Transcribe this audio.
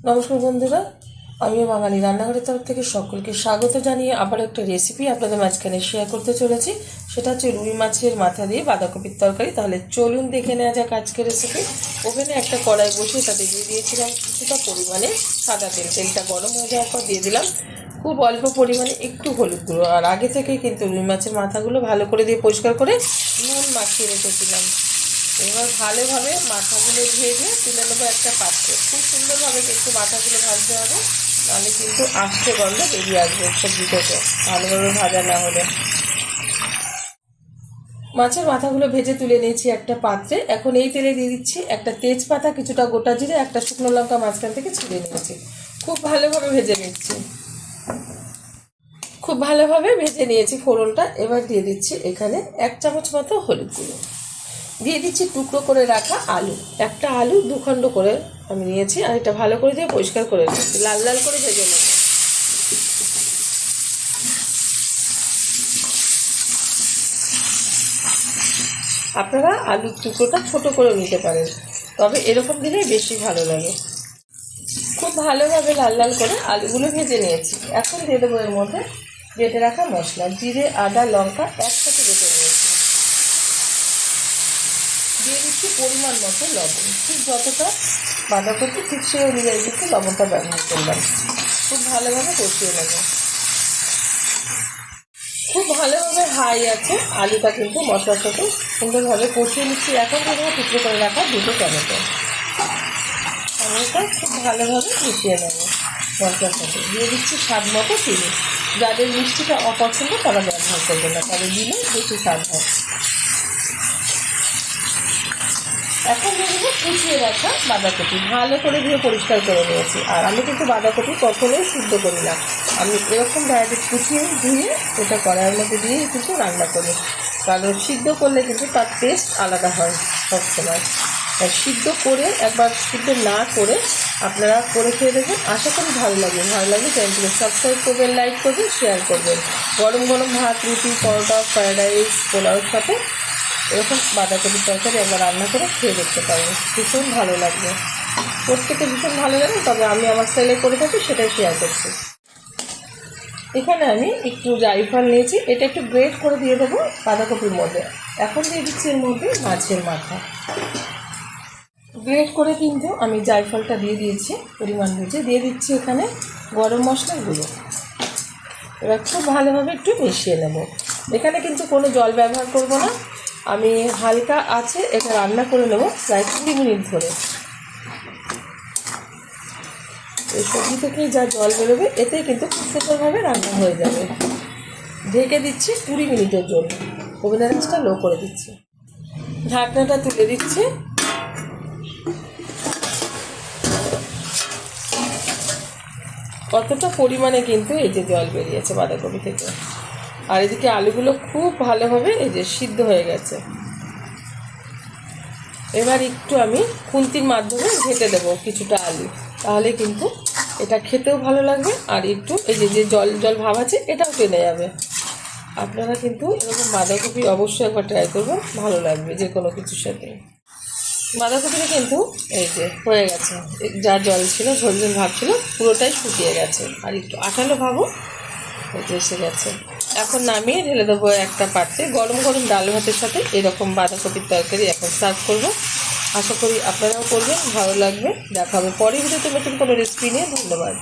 নমস্কার বন্ধুরা, আমি বাঙালি রান্নাঘরের তরফ থেকে সকলকে স্বাগত জানিয়ে আবার একটা রেসিপি আপনাদের মাঝখানে শেয়ার করতে চলেছি। সেটা হচ্ছে রুই মাছের মাথা দিয়ে বাঁধাকপির তরকারি। তাহলে চলুন দেখে নেওয়া যাক আজকের রেসিপি। ওভেনে একটা কড়াই বসিয়ে তাতে দিয়ে দিয়েছিলাম কিছুটা পরিমাণে সাদা তেল। তেলটা গরম হয়ে যাওয়ার পর দিয়ে দিলাম খুব অল্প পরিমাণে একটু হলুদ গুঁড়ো। আর আগে থেকেই কিন্তু রুই মাছের মাথাগুলো ভালো করে দিয়ে পরিষ্কার করে নুন মাখিয়ে রেখেছিলাম। এবার ভালোভাবে মাথাগুলো ভেজে তুলে নেবো একটা পাত্রে। খুব সুন্দরভাবে কিন্তু মাথাগুলো ভাজতে হবে, নাহলে কিন্তু আস্তে গন্ধ বেরিয়ে আসবে সবজি থেকে ভালোভাবে ভাজা না হলে। মাছের মাথাগুলো ভেজে তুলে নিয়েছি একটা পাত্রে। এখন এই তেলে দিয়ে দিচ্ছি একটা তেজপাতা, কিছুটা গোটা জিরে, একটা শুকনো লঙ্কা মাঝখান থেকে ছিঁড়ে নিয়েছি। খুব ভালোভাবে ভেজে নিচ্ছি, খুব ভালোভাবে ভেজে নিয়েছি ফোড়নটা। এবার দিয়ে দিচ্ছি এখানে 1 চামচ মতো হলুদ গুঁড়ো, দিয়ে দিচ্ছি টুকরো করে রাখা আলু। একটা আলু 2 খণ্ড করে আমি নিয়েছি, আর এটা ভালো করে দিয়ে পরিষ্কার করে নিচ্ছি, লাল লাল করে ভেজে নেব। আপনারা আলুর টুকরোটা ছোট করে নিতে পারেন, তবে এরকম দিলেই বেশি ভালো লাগে। খুব ভালোভাবে লাল লাল করে আলুগুলো ভেজে নিয়েছি। এখন দিয়ে দেবো এর মধ্যে বেটে রাখা মশলা, জিরে আদা লঙ্কা একসাথে বেটে নিয়েছি। দিয়ে দিচ্ছি পরিমাণ মতো লবণ, ঠিক যতটা বাঁধাকপি ঠিক সেই অনুযায়ী কিন্তু লবণটা ব্যবহার করলাম। খুব ভালোভাবে কষিয়ে নেব। খুব ভালোভাবে হাই আছে আলুটা কিন্তু মশলার সাথে সুন্দরভাবে কষিয়ে নিচ্ছি। এখন দিয়ে টুকরো করে রাখা 2টো টমেটো। টমেটোটা খুব ভালোভাবে মিশিয়ে নেব মশলার সাথে। দিয়ে দিচ্ছি স্বাদ মতো চিনি। যাদের মিষ্টিটা অপছন্দ তারা ব্যবহার করবে না, তবে দিলে বেশি স্বাদ হয়। এখন দিয়ে দেবো কুচিয়ে রাখা বাঁধাকপি, ভালো করে দিয়ে পরিষ্কার করে নিয়েছি। আর আমি কিন্তু বাঁধাকপি কখনোই সিদ্ধ করি না, আমি এরকম ডাইরেক্ট কুচিয়ে ধুয়ে এটা কড়াইয়ের মধ্যে দিয়েই কিন্তু রান্না করি। কারণ সিদ্ধ করলে কিন্তু তার টেস্ট আলাদা হয় সবসময়। সিদ্ধ করে একবার সিদ্ধ না করে আপনারা করে খেয়ে দেখুন, আশা করি ভালো লাগবে। ভালো লাগলে চ্যানেলটিকে সাবস্ক্রাইব করবেন, লাইক করবেন, শেয়ার করবেন। গরম গরম ভাত, রুটি, পরোটা, ফ্রায়েড রাইস, পোলাওর সাথে এরকম বাঁধাকপির তরকারি একবার রান্না করে খেয়ে দেখতে পারেন, ভীষণ ভালো লাগবে। প্রত্যেকে ভীষণ ভালো লাগে, তবে আমি আমার স্টাইলে করে থাকি, সেটাই শেয়ার করছি। এখানে আমি একটু জায়ফল নিয়েছি, এটা একটু গ্রেট করে দিয়ে দেবো বাঁধাকপির মধ্যে। এখন দিয়ে দিচ্ছি এর মধ্যে মাছের মাথা। গ্রেট করে কিন্তু আমি জায়ফলটা দিয়ে দিয়েছি পরিমাণ বুঝে। দিয়ে দিচ্ছি এখানে গরম মশলার গুঁড়ো। এবার খুব ভালোভাবে একটু মিশিয়ে নেব। এখানে কিন্তু কোনো জল ব্যবহার করব না, আমি হালকা আছে এটা রান্না করে নেব প্রায় 20 মিনিট ধরে। এই সবজি থেকেই যা জল বেরোবে এতেই কিন্তু খুব সুন্দরভাবে রান্না হয়ে যাবে। ঢেকে দিচ্ছি 20 মিনিটের জন্য, ওভেনের আঁচটা লো করে দিচ্ছি। ঢাকনাটা তুলে দিচ্ছি। কতটা পরিমাণে কিন্তু এই যে জল বেরিয়েছে বাঁধাকপি থেকে। আর এদিকে আলুগুলো খুব ভালোভাবে এই যে সিদ্ধ হয়ে গেছে। এবার একটু আমি খুন্তির মাধ্যমে ঘেঁটে দেবো কিছুটা আলু, তাহলে কিন্তু এটা খেতেও ভালো লাগবে। আর একটু এই যে জল জল ভাব আছে এটাও টেনে যাবে। আপনারা কিন্তু এরকম বাঁধাকপি অবশ্যই একবার ট্রাই করবেন, ভালো লাগবে যে কোনো কিছুর সাথে। বাঁধাকপিটা কিন্তু এই যে হয়ে গেছে, যা জল ছিল ঝোল ঝোল ভাব ছিল পুরোটাই শুকিয়ে গেছে, আর একটু আঠালো ভাবও এসে গেছে। এখন নামিয়ে ঢেলে দেবো একটা পাত্রে। গরম গরম ডাল ভাতের সাথে এরকম বাঁধাকপির তরকারি এখন সার্ভ করবো। আশা করি আপনারাও করবেন, ভালো লাগবে। দেখা হবে পরের ভিডিওতে নতুন কোনো রেসিপি নিয়ে। ধন্যবাদ।